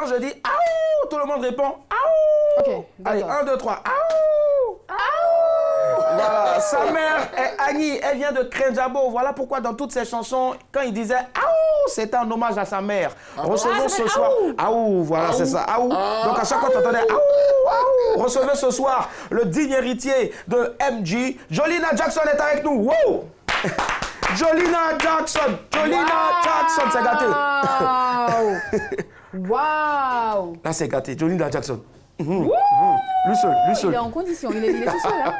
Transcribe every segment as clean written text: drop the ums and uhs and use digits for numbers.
quand je dis aouh, tout le monde répond aouh. Ok, allez, 1, 2, 3, aouh. Aouh. Voilà, sa mère est Annie, elle vient de Krenjabo. Voilà pourquoi dans toutes ses chansons, quand il disait aouh, c'était un hommage à sa mère. Recevons ce soir. Aouh, voilà, c'est ça. Aouh. Donc à chaque fois, tu entendais aouh, aouh. Recevez ce soir le digne héritier de MJ. Jolina Jackson est avec nous. Wow. Jolina Jackson. Jolina Jackson, c'est gâté. Waouh. Là, c'est gâté. Jolina Jackson. Lui seul. Il est en condition, il est tout seul. Hein.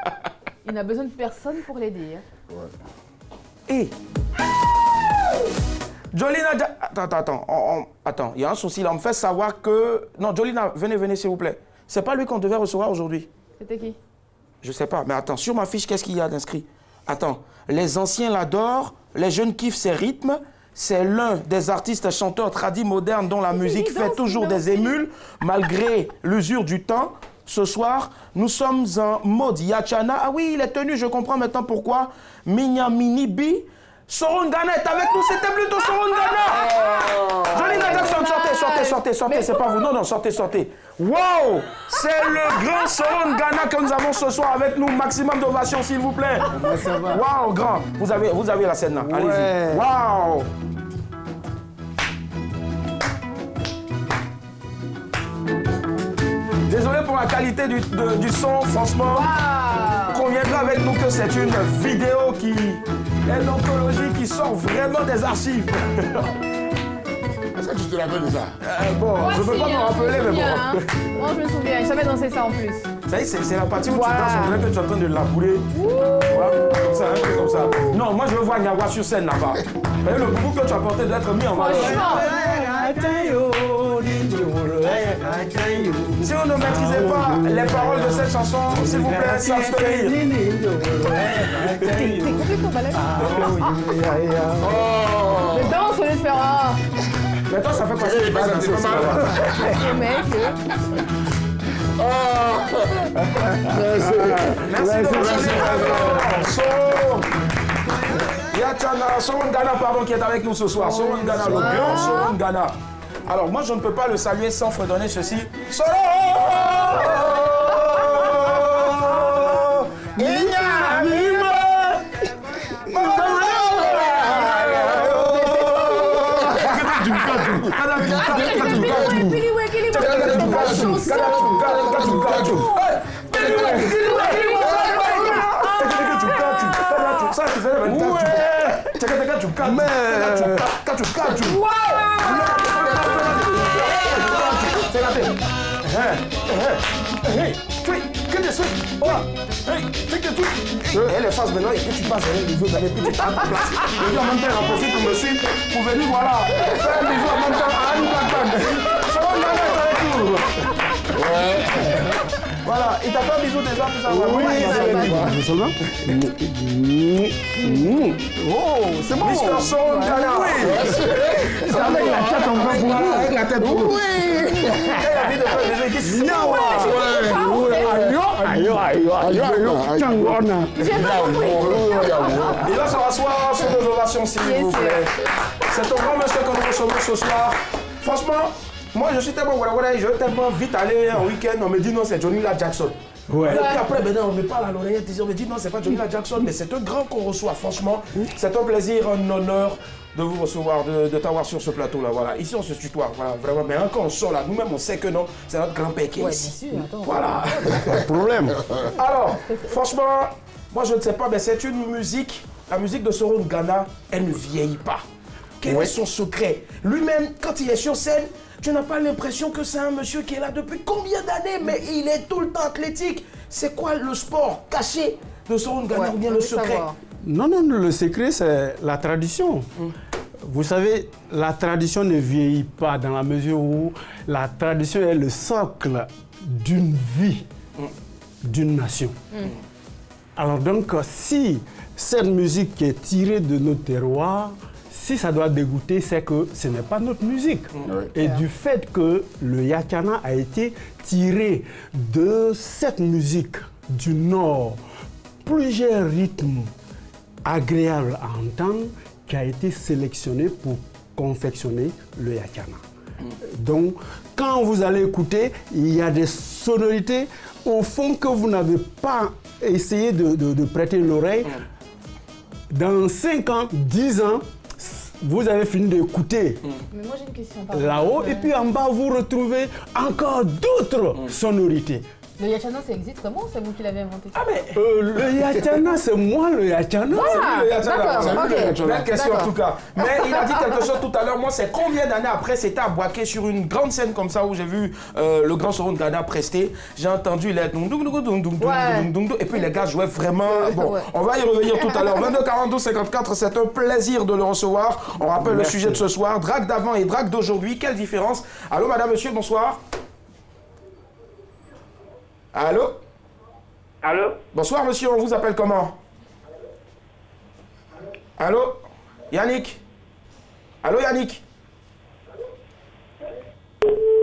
Il n'a besoin de personne pour l'aider. Hein. Et Jolina, attends, il y a un souci là. On me fait savoir que... Non, Jolina, venez s'il vous plaît. C'est pas lui qu'on devait recevoir aujourd'hui. C'était qui? Je sais pas, mais attends, sur ma fiche, qu'est-ce qu'il y a d'inscrit? Attends, les anciens l'adorent, les jeunes kiffent ses rythmes. C'est l'un des artistes chanteurs tradis modernes dont la musique fait toujours des émules, malgré l'usure du temps. Ce soir, nous sommes en mode Yachana. Ah oui, il est tenu, je comprends maintenant pourquoi. Minya Minibi. Soron Ghana est avec nous, c'était plutôt Soron Ghana. Jolina Jackson, sortez, c'est pas vous. Non, sortez. Wow, c'est le grand Soron Ghana que nous avons ce soir avec nous. Maximum d'ovation, s'il vous plaît. Wow, grand. Vous avez la scène là. Allez-y. Wow. Désolé pour la qualité du son, franchement. Conviendra avec nous que c'est une vidéo qui est d'anthologie qui sort vraiment des archives. Est-ce que tu te rappelles de ça? Bon, je ne peux pas m'en rappeler, mais bon. Hein. Moi, je me souviens, je savais danser ça en plus. Ça y est, c'est la partie où tu danses, on dirait que tu es en train de labourer. Voilà, comme ça, un peu comme ça. Non, moi je veux voir Niagara sur scène là-bas. Le boubou que tu as porté doit être mis en valeur. Si on ne maîtrisait pas les paroles de cette chanson, s'il vous plaît, s'abstenir. T'es complètement balèze. Mais danse au lieu de faire un. Mais toi, ça fait quoi si tu vas danser aussi là-bas? Mec. Merci de Yachana, Soron Ghana, pardon, qui est avec nous ce soir. Soron Ghana, le grand Soron Ghana. Alors, moi, je ne peux pas le saluer sans fredonner ceci. Soron! Ça, tu fais le elle est face maintenant et puis tu passes derrière les autres, et puis tu prends ta place. Le vieux en même temps, en profite pour me suivre, pour venir, voilà, faire un bisou en même temps à Annie Blackman. Ça va, Nana est avec nous. Voilà, il t'a fait un bisou déjà, tout ça. Oui, oh, c'est bon. Mr. Soron Ghana. Oui. C'est avec la tête en bas pour avec la tête pour nous. Oui. Elle a dit de faire des gens qui se il va se rasseoir sur nos ovations, s'il vous plaît. C'est un grand monsieur que nous recevons ce soir. Franchement, moi je suis tellement je veux tellement vite aller en week-end. On me dit non, c'est Jolina Jackson. Ouais. Et puis après, maintenant, on me parle à l'oreillette, on me dit non, c'est pas Jolina Jackson, mais c'est un grand qu'on reçoit. Franchement, c'est un plaisir, un honneur de vous recevoir, de t'avoir sur ce plateau-là. Voilà. Ici, on se tutoie, voilà, vraiment. Mais quand on sort là, nous-mêmes, on sait que non, c'est notre grand-père qui est ici. Voilà. Pas de problème. Alors, franchement, moi je ne sais pas, mais c'est une musique, la musique de Soron Ghana, elle ne vieillit pas. Quel est son secret? Lui-même, quand il est sur scène, tu n'as pas l'impression que c'est un monsieur qui est là depuis combien d'années, mais il est tout le temps athlétique. C'est quoi le sport caché de Soron Ghana ou bien le secret? Non, le secret, c'est la tradition. Vous savez, la tradition ne vieillit pas dans la mesure où la tradition est le socle d'une vie, d'une nation. Alors donc, si cette musique qui est tirée de nos terroirs, si ça doit dégoûter, c'est que ce n'est pas notre musique. Et du fait que le Yachana a été tiré de cette musique du Nord, plusieurs rythmes agréables à entendre, qui a été sélectionné pour confectionner le Yachana. Donc, quand vous allez écouter, il y a des sonorités au fond que vous n'avez pas essayé de prêter l'oreille. Dans 5 ans, 10 ans, vous avez fini d'écouter Mais moi j'ai une question. là-haut et puis en bas, vous retrouvez encore d'autres sonorités. Le Yachana, ça existe comment? C'est vous qui l'avez inventé? Ah mais Le Yachana, c'est moi le Yachana. Ah, le Yachana, d'accord, c'est lui, ok. le Yachana. Belle question en D'accord. tout cas. Mais il a dit quelque chose tout à l'heure. Moi, c'est combien d'années après, c'était à Boaké sur une grande scène comme ça où j'ai vu le grand Soro Ngana prester. J'ai entendu les et puis les gars jouaient vraiment. Bon, on va y revenir tout à l'heure. 22 42 54, c'est un plaisir de le recevoir. On rappelle le sujet de ce soir, drague d'avant et drague d'aujourd'hui. Quelle différence? Allô, madame, monsieur, bonsoir. Allô? Allô? Bonsoir, monsieur, on vous appelle comment? Allô? Yannick? Allô, Yannick?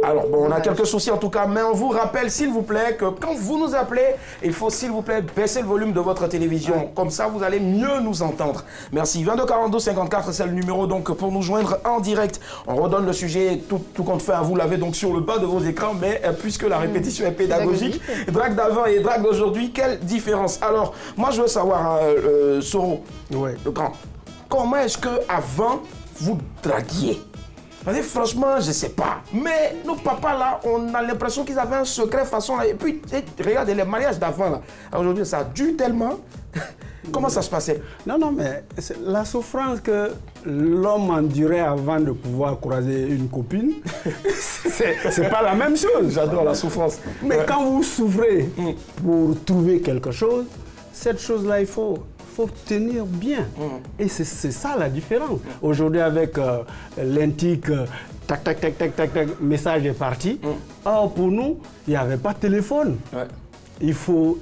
Alors, bon, on a quelques soucis en tout cas, mais on vous rappelle, s'il vous plaît, que quand vous nous appelez, il faut, s'il vous plaît, baisser le volume de votre télévision. Comme ça, vous allez mieux nous entendre. Merci. 22 42 54, c'est le numéro, donc, pour nous joindre en direct. On redonne le sujet, tout compte fait, vous l'avez donc sur le bas de vos écrans, mais puisque la répétition est pédagogique, drague d'avant et drague d'aujourd'hui, quelle différence? Alors, moi, je veux savoir, Soro, le grand, comment est-ce qu'avant, vous draguiez? Parce que franchement, je ne sais pas. Mais nos papas là, on a l'impression qu'ils avaient un secret façon là. Et puis, regardez les mariages d'avant là. Aujourd'hui, ça dure tellement. Comment ça se passait? Non, mais la souffrance que l'homme endurait avant de pouvoir croiser une copine, c'est pas la même chose. J'adore la souffrance. Mais quand vous souffrez pour trouver quelque chose, cette chose-là, il faut tenir bien. Et c'est ça la différence. Aujourd'hui, avec l'antique, tac, tac, tac, tac, tac, tac, message est parti. Or, pour nous, il n'y avait pas de téléphone. Ouais. Il faut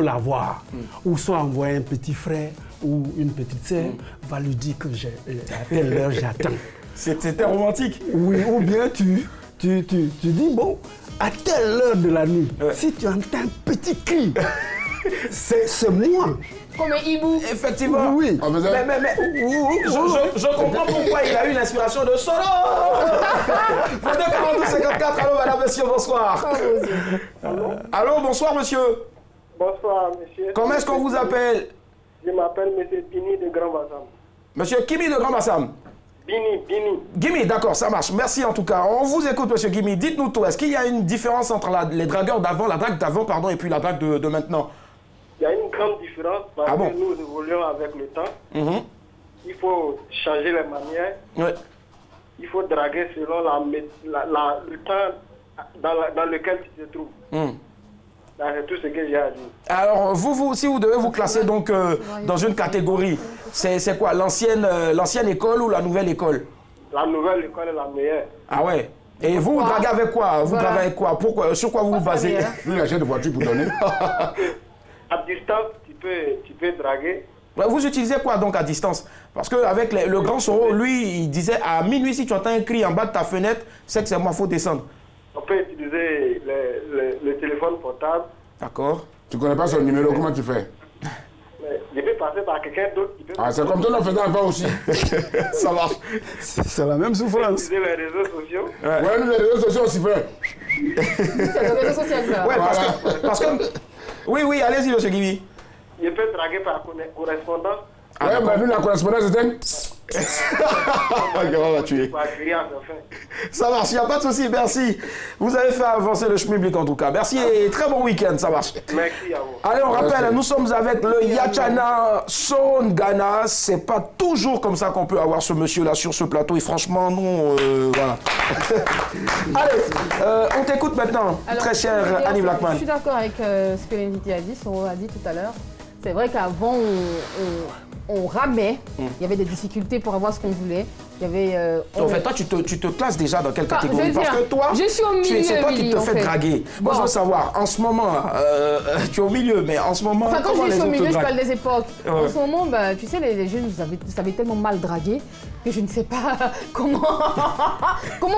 l'avoir. Ou soit envoyer un petit frère ou une petite sœur, va lui dire que à telle heure, j'attends. C'était romantique. Oui, ou bien tu dis, bon, à telle heure de la nuit, si tu entends un petit cri, c'est moi. Comme un hibou. Effectivement. Oui. Mais je comprends pourquoi il a eu l'inspiration de Soro. 22 42 54, allô madame, monsieur, bonsoir. Allô, bonsoir monsieur. Bonsoir, monsieur. Comment est-ce qu'on vous appelle? Je m'appelle monsieur Bini de Grand Bassam. Monsieur Kimi de Grand Bassam. Bini. Gimi, d'accord, ça marche. Merci en tout cas. On vous écoute, monsieur Gimi. Dites-nous tout. Est-ce qu'il y a une différence entre les dragueurs d'avant, la drague d'avant, pardon, et puis la drague de maintenant? Il y a une grande différence parce que nous évoluons avec le temps. Il faut changer les manières. Ouais. Il faut draguer selon le temps dans lequel tu te trouves. C'est tout ce que j'ai à dire. Alors, si vous devez vous classer donc dans une catégorie, c'est quoi? L'ancienne école ou la nouvelle école? La nouvelle école est la meilleure. Ah ouais. Et vous draguez avec quoi? Vous draguez avec quoi? Sur quoi vous vous basez? Lui, il achète de voiture pour donner. À distance, tu peux draguer. Vous utilisez quoi donc à distance? Parce qu'avec le grand Soro, lui, il disait à minuit, si tu entends un cri en bas de ta fenêtre, c'est que c'est moi, il faut descendre. On peut utiliser le téléphone portable. D'accord. Tu connais pas son numéro, comment tu fais? Mais je peux passer par quelqu'un d'autre qui peut. Ah, c'est comme ça qu'on faisait avant aussi. Ça marche. C'est la même souffrance. Utiliser les réseaux sociaux. Ouais, nous, les réseaux sociaux aussi fait. C'est le réseau social, ça. Ouais, parce que oui, allez-y, monsieur Gibi. Je peux draguer par correspondance. Ouais, mais nous, la correspondance, c'était. On va tuer. Par crier à sa fin. Ça marche, il n'y a pas de souci, merci. Vous avez fait avancer le schmilblick en tout cas. Merci et très bon week-end, ça marche. Merci à vous. Allez, on rappelle, nous sommes avec le Yachana Soro Ngana. C'est pas toujours comme ça qu'on peut avoir ce monsieur-là sur ce plateau. Et franchement, nous, voilà. Allez, on t'écoute maintenant, Alors, très cher Annie Blackman. Je suis d'accord avec ce que l'invité a dit, Soro a dit tout à l'heure. C'est vrai qu'avant, on ramait. Il y avait des difficultés pour avoir ce qu'on voulait. Il y avait... En fait, toi, tu te classes déjà dans quelle Enfin, catégorie? je veux Parce dire, que toi, je suis au milieu, c'est toi qui Willy, te en fais fait. draguer. Moi, Bon. je veux savoir, en ce moment, tu es au milieu, mais en ce moment, Enfin, quand comment je les suis au autres te milieu, je draguent? parle des époques. Ouais. En ce moment, bah, tu sais, les jeunes, vous savez tellement mal draguer que je ne sais pas comment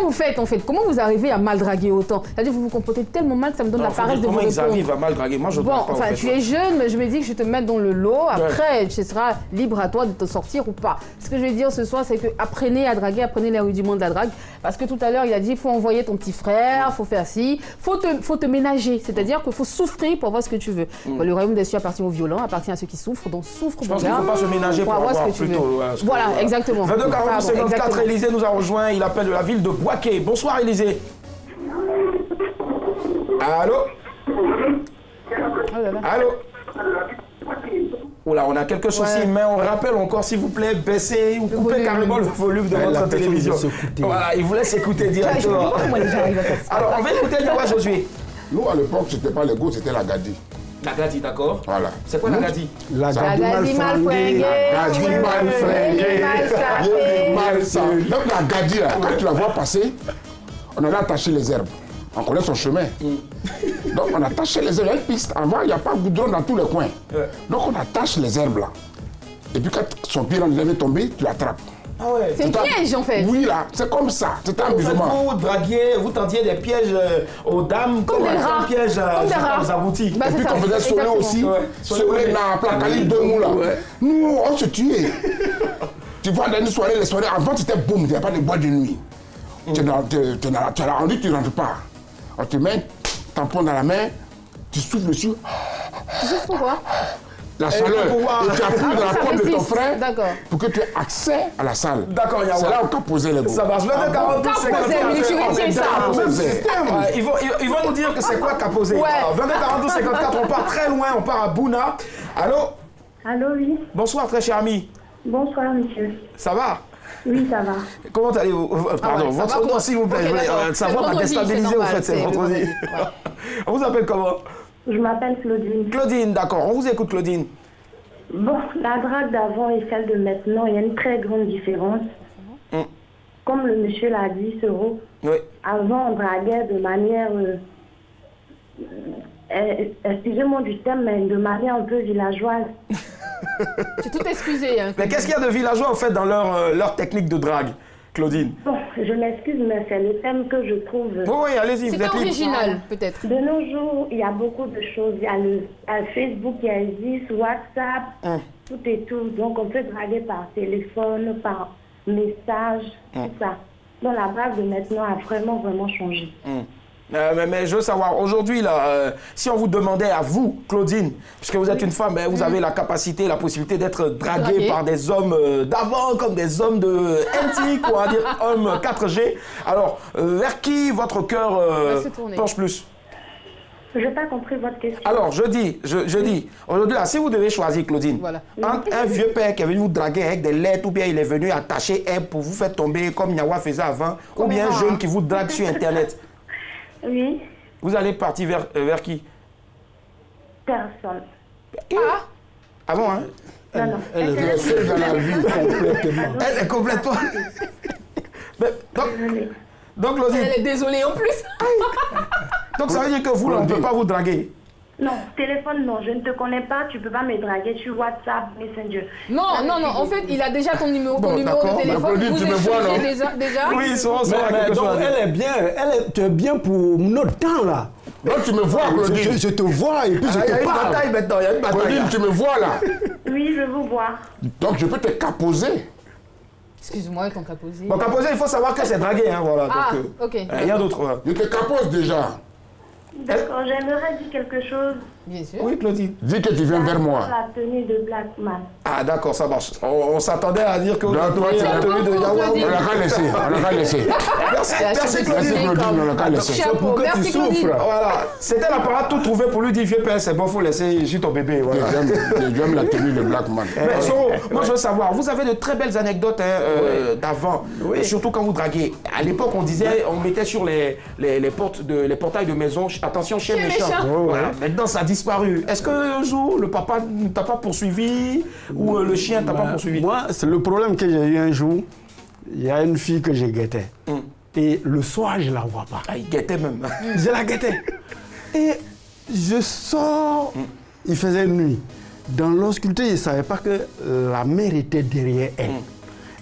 vous faites, en fait. Comment vous arrivez à mal draguer autant? C'est-à-dire que vous vous comportez tellement mal que ça me donne Non, la paresse de vous comment ils répondre. arrivent à mal draguer? Moi, je ne Bon, drague pas, enfin, en fait. tu es jeune, mais je me dis que je vais te mettre dans le lot. Après, ce sera libre à toi de te sortir ou pas. Ce que je vais dire ce soir, c'est qu'après apprenez à draguer, apprenez les rudiments de la drague. Parce que tout à l'heure, il a dit, il faut envoyer ton petit frère, il faut faire ci, faut te ménager. C'est-à-dire qu'il faut souffrir pour avoir ce que tu veux. Le royaume des cieux appartient aux violents, appartient à ceux qui souffrent, donc souffre. Je pense qu'il ne faut pas se ménager pour avoir ce que tu veux. plutôt. Voilà, exactement. 22 42 54, Élisée nous a rejoint, il appelle de la ville de Boaké. Bonsoir Élisée. Allô? Allô? Oula, on a quelques soucis, mais on rappelle encore, s'il vous plaît, baissez ou coupez carrément le volume de votre télévision. Voilà, il vous laisse écouter directement. Alors, on va écouter Niawa Josué. Nous, à l'époque, c'était pas le goût, c'était la Gadi. La Gadi, d'accord. Voilà. C'est quoi la Gadi? La Gadi mal fringuée. La Gadi mal fringuée. Mal sapée. Donc la Gadi, là, quand tu la vois passer, on allait attacher les herbes. On connaît son chemin. Donc on attache les herbes. Il y a une piste. Avant, il n'y a pas de goudron dans tous les coins. Donc on attache les herbes là. Et puis quand son pied est tombé, tu l'attrapes. Ah ouais. C'est un piège en fait. Oui, là, c'est comme ça. C'est un amusement. Vous draguiez, vous tendiez des pièges aux dames comme des rats. Pièges aux aboutis. Bah, et puis on faisait soler aussi. Soler dans la plaque, deux mous là. Nous, on se tuait. Tu vois, dans une soirée, les soirées, avant, c'était boum, il n'y avait pas de boîte de nuit. Tu as rendu, tu ne rentres pas. On te met un tampon dans la main, tu souffles dessus. Tu souffles pourquoi? La chaleur. Et tu appuies dans la porte de ton frère pour que tu aies accès à la salle. D'accord, Yawa. C'est là où on a posé les goûts. Ça marche. Ils vont nous dire que c'est quoi caposer. 22 42 54, on part très loin, on part à Bouna. Allô? Allô, oui. Bonsoir, très cher ami. Bonsoir, monsieur. Ça va? Oui, ça va. Comment allez-vous? Pardon, votre nom, s'il vous plaît. Sa voix m'a déstabilisé, au fait, c'est vendredi. On vous appelle comment? Je m'appelle Claudine. Claudine, d'accord. On vous écoute, Claudine. Bon, la drague d'avant et celle de maintenant, il y a une très grande différence. Comme le monsieur l'a dit, Soro, avant, on draguait de manière... excusez-moi du terme, mais de manière un peu villageoise. J'ai tout excusé. Hein, mais qu'est-ce qu'il y a de villageois, en fait, dans leur technique de drague, Claudine? Bon, je m'excuse, mais c'est le thème que je trouve... Oui, allez-y, vous êtes libre. C'est original, peut-être. De nos jours, il y a beaucoup de choses. Il y a le Facebook qui existe, WhatsApp, tout et tout. Donc, on peut draguer par téléphone, par message, tout ça. Donc, la drague de maintenant a vraiment changé. Mais je veux savoir, aujourd'hui, là, si on vous demandait à vous, Claudine, puisque vous êtes une femme, vous avez la capacité, la possibilité d'être draguée par des hommes d'avant, comme des hommes de NT, quoi, dire hommes 4G. Alors, vers qui votre cœur penche plus? Je n'ai pas compris votre question. Alors, je dis, aujourd'hui, là, si vous devez choisir, Claudine, entre un vieux père qui est venu vous draguer avec des lettres, ou bien il est venu attacher un pour vous faire tomber comme Niawa faisait avant, ou bien un jeune qui vous drague sur Internet. Oui. Vous allez partir vers qui? Personne. Ah bon, hein? Non. Elle est seule dans la vie complètement. Elle est complètement... Donc, Claudine... Elle est désolée en plus. Donc, ça veut dire que vous, on ne peut pas vous draguer? Non, téléphone, non. Je ne te connais pas, tu ne peux pas me draguer sur WhatsApp, Messenger. Non. En fait, il a déjà ton numéro de téléphone. Claudine, tu me vois, non? déjà. Oui, souvent, donc, elle est bien. Tu es bien pour notre temps, là. Donc, tu me vois, Claudine. Je te vois et puis je te parle. Il y a une bataille maintenant, il y a une bataille. Claudine, tu me vois, là. Oui, je vous vois. Donc, je peux te caposer. Excuse-moi, ton caposé. Bon, caposer, il faut savoir que c'est dragué, hein, voilà. Ok. Il y a d'autres. Je te capose déjà. D'accord, j'aimerais dire quelque chose. Bien sûr. Oui, Claudine. Dis que tu viens vers moi. La tenue de Blackman. Ah, d'accord, ça marche. On s'attendait à dire que vous Donc, toi, tu la tenue de Yawa. On l'a qu'à laisser. Merci, Claudine. Merci, Claudine, on l'a qu'à laisser. Chapeau, merci Claudine. Voilà, c'était l'apparat tout trouvé pour lui dire vieux père, c'est bon, faut laisser juste ton bébé. Voilà. J'aime la tenue de Blackman. Mais Soro, moi je veux savoir, vous avez de très belles anecdotes d'avant, surtout quand vous draguez. À l'époque, on disait, on mettait sur les portails de maison, attention, chien méchant. Voilà. Maintenant, ça a disparu. Est-ce qu'un jour, le papa ne t'a pas poursuivi ou le chien ne t'a pas poursuivi? Moi, c'est le problème que j'ai eu un jour. Il y a une fille que j'ai guettée. Et le soir, je ne la vois pas. Ah, il guettait même. Je la guettais. Et je sors, il faisait nuit. Dans l'obscurité, je ne savais pas que la mère était derrière elle.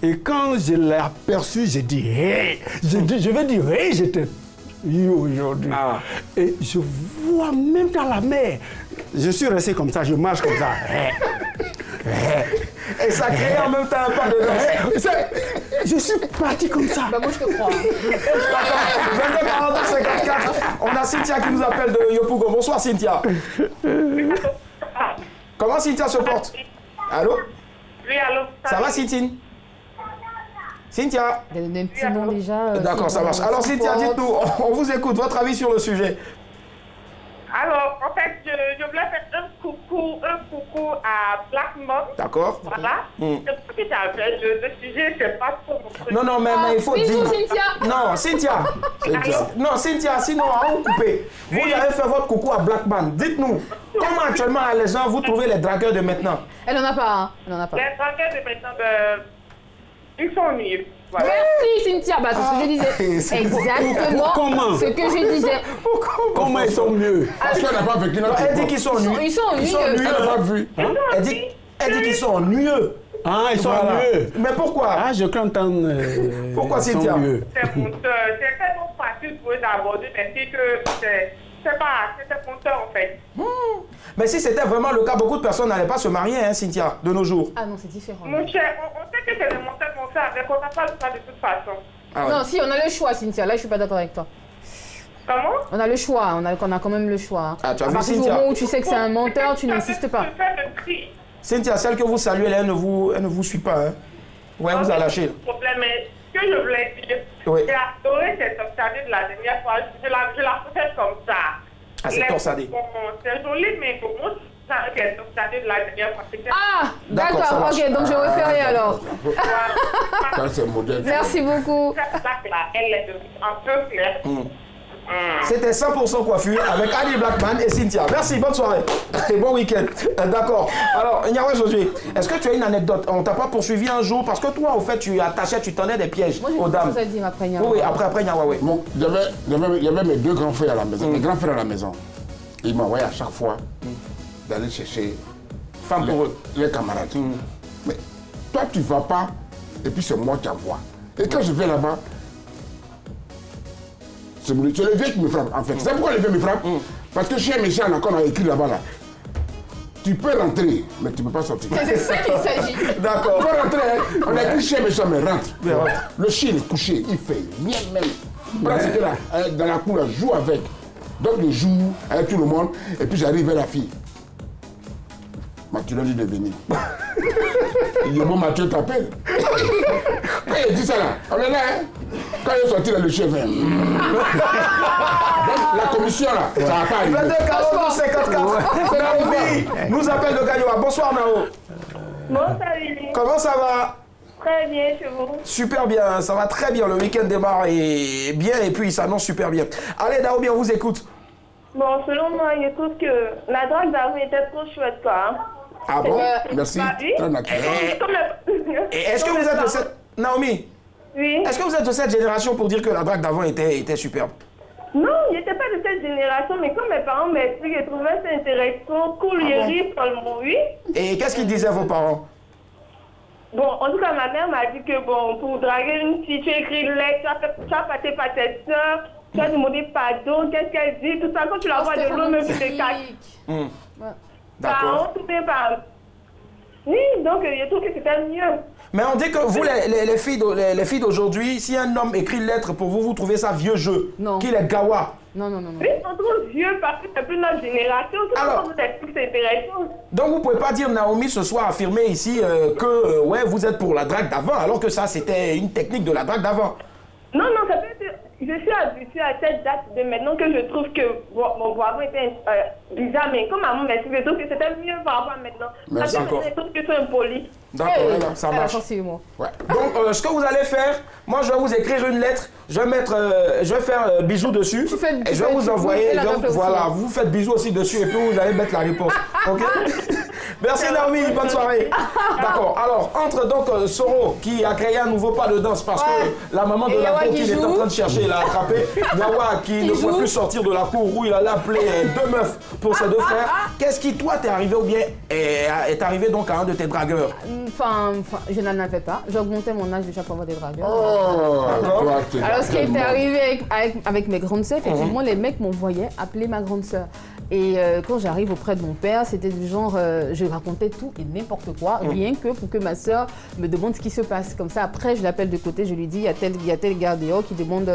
Et quand je l'ai aperçue, j'ai dit « Hey !» Je vais dire « Hey !» J'étais aujourd'hui. Et je vois même dans la mer. Je suis resté comme ça, je marche comme ça. Et ça crée en même temps un pas de danse. Je suis parti comme ça. Bah, moi, je te crois. 22 42 54. On a Cynthia qui nous appelle de Yopougon. Bonsoir Cynthia. Comment Cynthia se porte? Allô? Oui, allô. Ça va Cyntine? Cynthia? Il y a un petit nom déjà. D'accord, ça marche. Alors Cynthia, dites-nous, on vous écoute, votre avis sur le sujet. Alors, en fait, je voulais faire un coucou à Black Mom. D'accord. Voilà. Et puis, le sujet, c'est pas trop mon truc. Non, mais il faut Bisous, dire. Cynthia. Non, Cynthia. Non, Cynthia, sinon, on va couper. Vous avez fait votre coucou à Blackman. Dites-nous, comment actuellement les gens, vous trouvez les dragueurs de maintenant? Elle n'en a pas, hein. Elle n'en a pas. Les dragueurs de maintenant, ils sont nuls. Voilà. Merci Cynthia, bah, c'est ce que je disais. Exactement. Comment? Ce que je disais. Comment ils sont mieux? Parce qu'elle n'a pas vécu notre Elle dit époque. qu'ils sont nus. Ils sont Ils sont ennuyeux. nus. Elle n'a pas vu. Elle dit qu'ils sont ennuyeux. Ah, ils sont Voilà. mieux. Mais pourquoi? Ah, je crois entendre. Pourquoi, ils sont Cynthia? mieux. C'est tellement facile pour eux d'aborder, mais c'est que c'est honteux en fait. Mais si c'était vraiment le cas, beaucoup de personnes n'allaient pas se marier, hein, Cynthia, de nos jours. Ah non, c'est différent. Mon cher, on sait que c'est le montage qu'on fait avec, on n'a pas le choix de toute façon. Ah ouais. Non, si, on a le choix, Cynthia. Là, je suis pas d'accord avec toi. Comment? On a le choix, on a quand même le choix. Ah, tu as à vu, partir du Cynthia? moment où tu sais que c'est un menteur, tu n'insistes pas. Je fais le tri. Cynthia, celle que vous saluez, elle ne vous suit pas. Hein. Ouais, elle vous a lâché. Le problème, mais ce que je voulais dire, Oui. j'ai adoré cette torsadée de la dernière fois. Je la faisais comme ça. Ah, c'est torsadé. Bon, c'est joli, mais pour moi, c'est torsadée de la dernière fois. C'était- Ah, D'accord, ça d'accord, marche. ok, donc je referai alors. Ça, c'est modèle. Merci beaucoup. Cette plaque-là, elle est devenue un peu claire. C'était 100% coiffure avec Ali Blackman et Cynthia. Merci, bonne soirée et bon week-end. D'accord. Alors, Nyawa Josué, est-ce que tu as une anecdote? On t'a pas poursuivi un jour parce que toi, au fait, tu attachais, tu tendais des pièges Moi, j'ai aux quelque dames. chose à dire après Nyawa. Oui, après Nyawa, oui. Bon, il y avait mes deux grands frères à la maison, mes grands frères à la maison. Ils m'envoyaient à chaque fois d'aller chercher Femme pour eux. les camarades. Mais toi, tu vas pas, et puis c'est moi qui envoie. Et quand je vais là-bas, c'est le vieux qui me frappe, en fait. C'est pourquoi le vieux me frappe? Parce que chez méchant, là, qu'on a écrit là-bas, là, tu peux rentrer, mais tu ne peux pas sortir. C'est ça qu'il s'agit. Tu D'accord. peux rentrer, hein. On a écrit chien méchant, mais rentre. Mais rentre. Le chien est couché, il fait miel même. Parce que là, dans la cour, là, joue avec. Donc je joue avec tout le monde, et puis j'arrive vers la fille. Mathieu lui de venir. Il dit bon, Mathieu t'appelle. Quand il dit ça là, on est là, hein. Quand il est sorti là, le chien vient. Donc la commission là, ça va pas arriver. 22 42 54. Naomi nous appelle de Gayoa. Bonsoir Nao. Bon, salut. Comment ça va? Très bien, chez vous. Super bien, ça va très bien. Le week-end démarre et bien et puis il s'annonce super bien. Allez Naomi, on vous écoute. Bon, selon moi, je trouve que la drague d'avant était trop chouette, quoi. Hein. Ah bon? Merci. Bah oui. Très naturel. Et est-ce que vous êtes de cette... Naomi, Oui. est-ce que vous êtes de cette génération pour dire que la drague d'avant était superbe? Non, je n'étais pas de cette génération, mais comme mes parents m'expliquent, je trouvais ça intéressant, cool, je ris seulement, oui. Et qu'est-ce qu'ils disaient vos parents? Bon, en tout cas, ma mère m'a dit que, bon, pour draguer une fille, tu écris une lettre, tu as passé par tes soeurs, tu as demandé pardon, qu'est-ce qu'elle dit, tout ça, quand tu la vois de l'eau, même si tu te caches. D'accord. Tout est par... Oui, donc je trouve que c'était mieux. Mais on dit que vous, les filles d'aujourd'hui, si un homme écrit une lettre pour vous, vous trouvez ça vieux jeu. Non. Qu'il est gawa. Non. Oui, on trouve vieux parce que c'est plus notre génération. Tout Alors- ça, vous explique, c'est intéressant. Donc vous pouvez pas dire, Naomi, ce soir, affirmer ici que ouais, vous êtes pour la drague d'avant, alors que ça, c'était une technique de la drague d'avant. Non, ça peut être... Je suis habituée à cette date de maintenant que je trouve que mon voisin était bizarre, mais comme maman m'explique, je trouve que c'était mieux par rapport à maintenant. Merci Parce que encore. je trouve que c'est impoli. D'accord, voilà, ça marche. Ouais. Donc, ce que vous allez faire, moi, je vais vous écrire une lettre, je vais faire bisous dessus, et je vais vous envoyer. Donc, voilà, vous faites bisous aussi dessus, et puis vous allez mettre la réponse. Ok? Merci Naomi, bonne soirée. D'accord, alors, entre donc Soro, qui a créé un nouveau pas de danse parce que la maman de Et la Yawa cour qui qu'il est en joue. train de chercher, il l'a attrapé. Yawa qui ne joue. peut plus sortir de la cour où il allait appeler deux meufs pour ses deux frères. Qu'est-ce qui, toi, t'est arrivé ou bien est arrivé donc à un de tes dragueurs? Enfin, je n'en avais pas. J'augmentais mon âge déjà pour avoir des dragueurs. Oh, toi, t'es Alors, ce qui était tellement- arrivé avec mes grandes sœurs, effectivement, les mecs m'envoyaient appeler ma grande sœur. Et quand j'arrive auprès de mon père, c'était du genre, je racontais tout et n'importe quoi, rien que pour que ma soeur me demande ce qui se passe. Comme ça, après, je l'appelle de côté, je lui dis, il y a tel gars dehors qui demande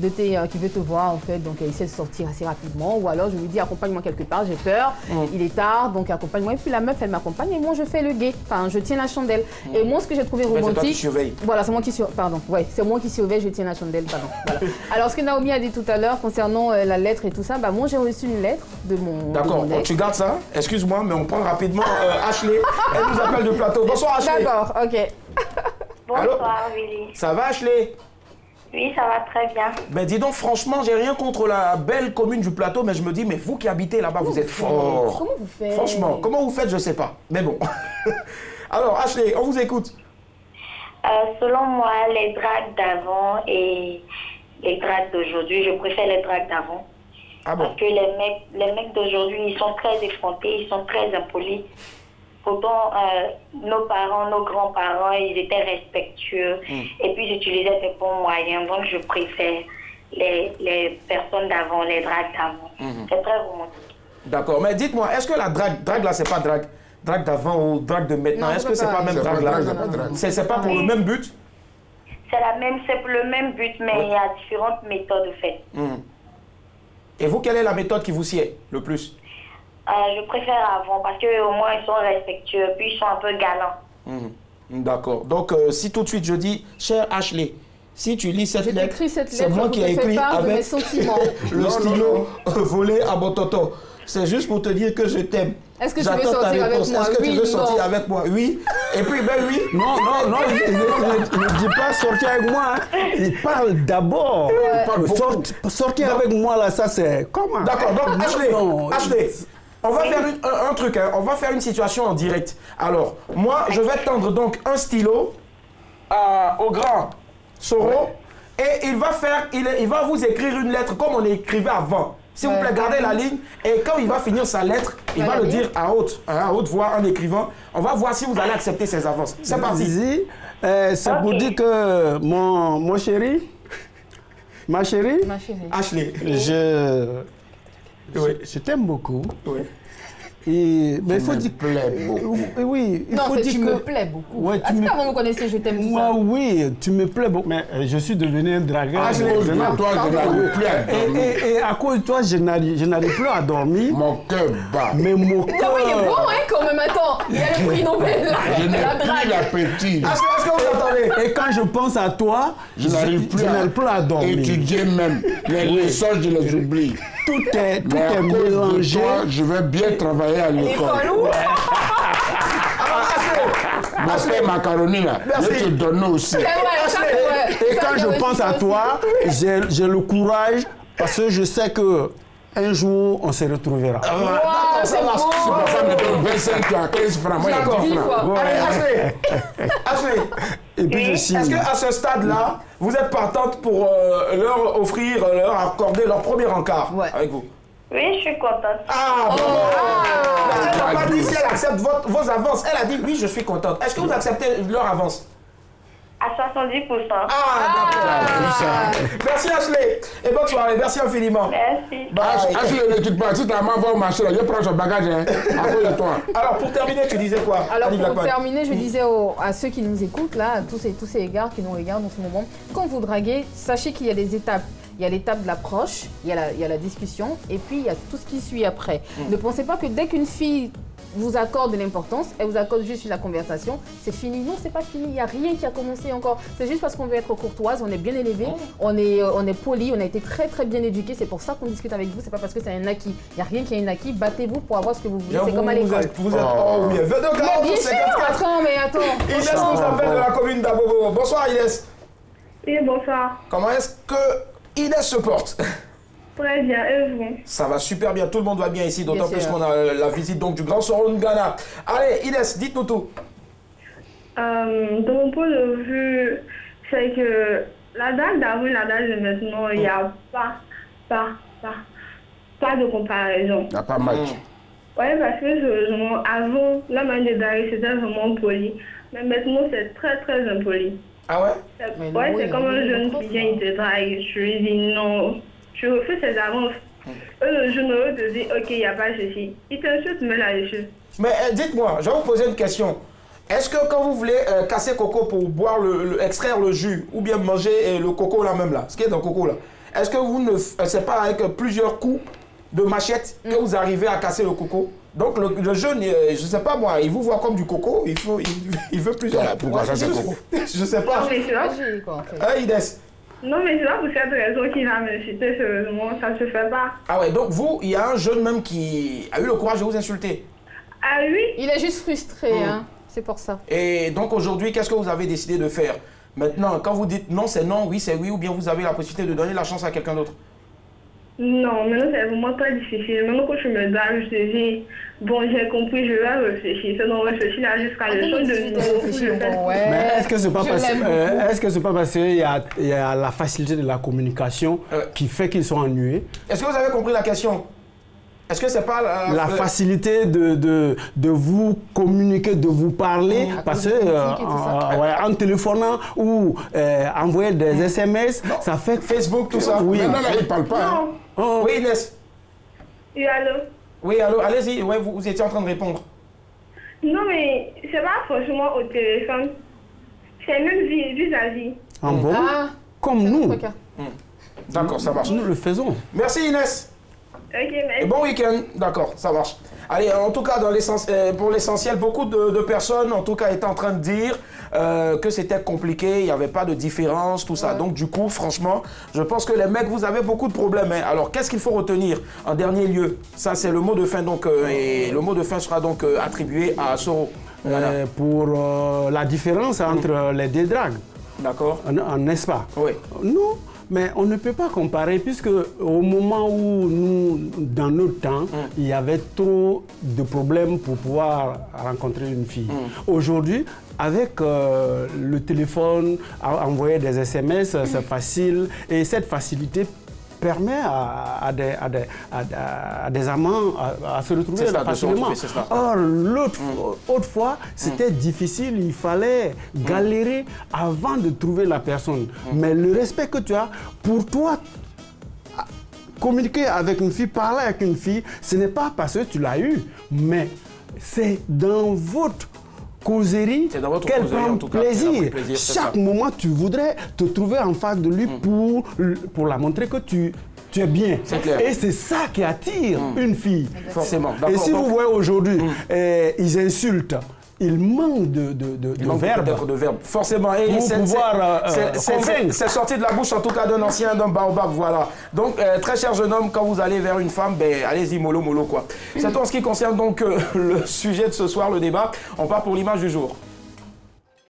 qui veut te voir, en fait, donc il essaie de sortir assez rapidement. Ou alors, je lui dis, accompagne-moi quelque part, j'ai peur, il est tard, donc accompagne-moi. Et puis la meuf, elle m'accompagne et moi, je fais le guet. Enfin, je tiens la chandelle. Et moi, ce que j'ai trouvé romantique... C'est toi qui surveille. Voilà, c'est moi qui surveille. Pardon, ouais, c'est moi qui surveille, je tiens la chandelle, pardon. Voilà. Alors, ce que Naomi a dit tout à l'heure concernant la lettre et tout ça, bah, moi, j'ai reçu une lettre de mon... D'accord, tu gardes ça. Excuse-moi, mais on prend rapidement Ashley. Elle nous appelle de plateau. Bonsoir, Ashley. D'accord, ok. Bonsoir, Willy. Ça va, Ashley? Oui, ça va très bien. Ben dis donc, franchement, j'ai rien contre la belle commune du plateau, mais je me dis, mais vous qui habitez là-bas, vous êtes forts. Comment vous faites? Franchement, comment vous faites, je sais pas. Mais bon. Alors, Ashley, on vous écoute. Selon moi, les dragues d'avant et les dragues d'aujourd'hui, je préfère les dragues d'avant. Ah bon? Parce que les mecs d'aujourd'hui, ils sont très effrontés, ils sont très impolis. Pourtant, nos parents, nos grands-parents, ils étaient respectueux et puis ils utilisaient des bons moyens. Donc, je préfère les personnes d'avant, les dragues d'avant. C'est très romantique. D'accord, mais dites-moi, est-ce que la drague là, c'est pas drague d'avant ou drague de maintenant? Est-ce que c'est pas même drague là? C'est pas pour le même but? C'est le même but, mais il y a différentes méthodes de fait. Et vous, quelle est la méthode qui vous sied le plus? Je préfère avant parce qu'au moins ils sont respectueux, puis ils sont un peu galants. D'accord. Donc, si tout de suite je dis, cher Ashley, si tu lis cette lettre, c'est moi qui ai écrit avec le stylo volé à Bototo. C'est juste pour te dire que je t'aime. Est-ce que tu veux sortir avec moi? Est-ce que tu veux sortir avec moi? Oui. Et puis, ben oui. Non, ne dis pas sortir avec moi. Hein. Il parle d'abord. Sortir avec moi, là, ça c'est... Comment? D'accord, donc Ashley, on va faire un truc, hein. On va faire une situation en direct. Alors, moi, je vais tendre donc un stylo au grand Soro et il va vous écrire une lettre comme on écrivait avant. S'il vous plaît, gardez la ligne et quand il va finir sa lettre, il va le dire à haute voix en écrivant. On va voir si vous allez accepter ses avances. C'est parti. C'est pour dire que mon chéri, ma chérie, Ashley, je t'aime beaucoup. Oui. Mais il faut dire que... Oui, il faut dire tu me plais beaucoup. Ouais, Est-ce qu'avant vous connaissez Je t'aime tout moi, ça? oui, tu me plais beaucoup. Mais je suis devenu un dragueur. À cause de toi, je n'arrive plus à dormir. Et à cause de toi, je n'arrive plus à dormir. Mon cœur bat. Mais mon cœur... Non, il est bon, hein, quand même. Attends, il y a le prix Nobel. Je n'ai La plus drague. l'appétit. Est-ce que vous entendez? Et quand je pense à toi, Je n'arrive plus à dormir. Étudier même. Les leçons, je les oublie. Tout est Mais à cause de mélangé. toi, je vais bien travailler à l'école. Mon père macaroni là, je te donne aussi. Et quand je pense à toi, j'ai le courage parce que je sais que un jour, on se retrouvera. Wow, c'est beau. Si ma femme me donne 25, tu as 15 francs, moi j'ai 10 francs. Allez, Ashley. Et puis je signe. Est-ce qu'à ce stade-là, vous êtes partante pour leur offrir, leur accorder leur premier encart avec vous? Oui, je suis contente. Ah, bon. Elle n'a pas dit si elle accepte vos avances. Elle a dit oui, je suis contente. Est-ce que vous acceptez leur avance? À 70%. Ah, d'accord. Merci Ashley. Et bonne soirée. Merci infiniment. Merci. Ashley, ne quitte pas. Si ta maman va au marché, je prends son bagage à cause de toi. Alors, pour terminer, tu disais quoi? Alors, pour terminer, je disais à ceux qui nous écoutent, là, à tous ces égards qui nous regardent en ce moment, quand vous draguez, sachez qu'il y a des étapes. Il y a l'étape de l'approche, il y a la discussion, et puis il y a tout ce qui suit après. Ne pensez pas que dès qu'une fille vous accorde de l'importance, elle vous accorde juste la conversation, c'est fini. Non, c'est pas fini, il n'y a rien qui a commencé encore. C'est juste parce qu'on veut être courtoise, on est bien élevé, on est poli, on a été très très bien éduqué. C'est pour ça qu'on discute avec vous, c'est pas parce que c'est un acquis. Il n'y a rien qui est un acquis, battez-vous pour avoir ce que vous voulez. C'est comme à l'école. Vous êtes oh oui, mais bien sûr, attends. Inès nous appelle de la commune d'Abobo. Bonsoir Inès. Oui, bonsoir. Comment est-ce que Inès se porte? Très bien, et vous? Ça va super bien, tout le monde va bien ici, d'autant plus qu'on a la visite donc, du Grand Soro Ngana. Allez, Inès, dites-nous tout. De mon point de vue, c'est que la date d'avant et la date de maintenant, il n'y a pas de comparaison. Il n'y a pas match. Oui, parce que avant, la manière de draguer, c'était vraiment poli. Mais maintenant, c'est très très impoli. Ah ouais? Ouais, c'est comme un jeune qui vient, il te drague. Je lui dis non. Tu refais ses avances. Eux, le jeune te dit, ok, il n'y a pas ceci. Il t'insulte, mais là-dessus. Mais dites-moi, je vais vous poser une question. Est-ce que quand vous voulez casser coco pour boire extraire le jus ou bien manger le coco là même là, ce qui est dans le coco là, est-ce que vous ne c'est pas avec plusieurs coups de machette que vous arrivez à casser le coco? Donc le jeune, je ne sais pas moi, il vous voit comme du coco, il veut plusieurs. Voilà, pourquoi ça c'est coco? Je ne sais pas. Non, mais c'est là. Hein, Inès? Non, mais c'est là pour cette raison qu'il va m'insulter, sérieusement, ça ne se fait pas. Ah ouais, donc vous, il y a un jeune même qui a eu le courage de vous insulter. Ah oui? Il est juste frustré, hein. C'est pour ça. Et donc aujourd'hui, qu'est-ce que vous avez décidé de faire? Maintenant, quand vous dites non, c'est non, oui, c'est oui, ou bien vous avez la possibilité de donner la chance à quelqu'un d'autre? Non, maintenant c'est vraiment très difficile. Même quand je me drague, je te dis, bon, j'ai compris, je vais réfléchir. C'est donc réfléchir là jusqu'à le temps de nous. Ouais. Est-ce que c'est pas parce qu'il y a la facilité de la communication qui fait qu'ils sont ennuyés? Est-ce que vous avez compris la question? Est-ce que c'est pas la facilité de vous communiquer, de vous parler, parce que en téléphonant ou envoyer des SMS, ça fait Facebook, tout ça. Oui, là, il ne parle pas. Hein. Oh. Oui, Inès. Oui, allô? Oui, allô, allez-y, ouais, vous étiez en train de répondre. Non, mais c'est pas forcément au téléphone. C'est même vis-à-vis. En bon, comme nous. D'accord, ça marche. Nous le faisons. Merci Inès. Ok, merci. Et bon week-end. D'accord, ça marche. Allez, en tout cas, pour l'essentiel, beaucoup de personnes, en tout cas, étaient en train de dire que c'était compliqué, il n'y avait pas de différence, tout ça. Donc, du coup, franchement, je pense que les mecs, vous avez beaucoup de problèmes. Hein. Alors, qu'est-ce qu'il faut retenir en dernier lieu? Ça, c'est le mot de fin. Donc, et le mot de fin sera donc attribué à Soro. Pour la différence entre les deux dragues. D'accord. N'est-ce pas? Oui. Non. Mais on ne peut pas comparer puisque au moment où nous, dans notre temps, il y avait trop de problèmes pour pouvoir rencontrer une fille. Aujourd'hui, avec le téléphone, envoyer des SMS, c'est facile et cette facilité permet à des amants à se retrouver facilement. Or, autrefois, c'était difficile, il fallait galérer avant de trouver la personne. Mais le respect que tu as, pour toi, communiquer avec une fille, parler avec une fille, ce n'est pas parce que tu l'as eu, mais c'est dans votre causerie qu'elle prend plaisir. Chaque moment, tu voudrais te trouver en face de lui pour la montrer que tu es bien. Et c'est ça qui attire une fille. Forcément. Et si vous voyez aujourd'hui, ils insultent. Il manque de verbe. Forcément. C'est sorti de la bouche, en tout cas, d'un ancien, d'un baobab, voilà. Donc, très cher jeune homme, quand vous allez vers une femme, allez-y, mollo, mollo, quoi. C'est tout en ce qui concerne donc le sujet de ce soir, le débat. On part pour l'image du jour.